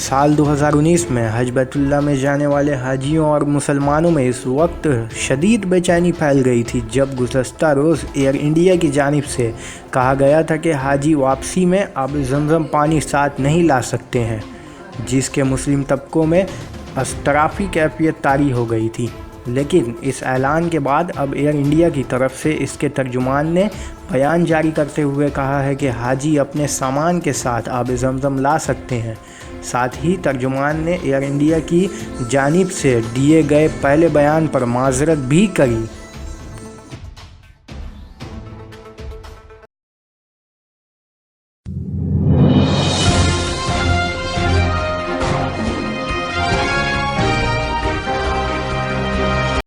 साल 2019 में हज बैतुल्लाह में जाने वाले हाजियों और मुसलमानों में इस वक्त शदीद बेचैनी फैल गई थी जब गुज़श्ता रोज़ एयर इंडिया की जानिब से कहा गया था कि हाजी वापसी में अब ज़मज़म पानी साथ नहीं ला सकते हैं, जिसके मुस्लिम तबकों में अस्तराफ़ी कैफियत तारी हो गई थी। लेकिन इस ऐलान के बाद अब एयर इंडिया की तरफ से इसके तर्जुमान ने बयान जारी करते हुए कहा है कि हाजी अपने सामान के साथ आब ज़मज़म ला सकते हैं। साथ ही तर्जुमान ने एयर इंडिया की जानिब से दिए गए पहले बयान पर माज़रत भी करी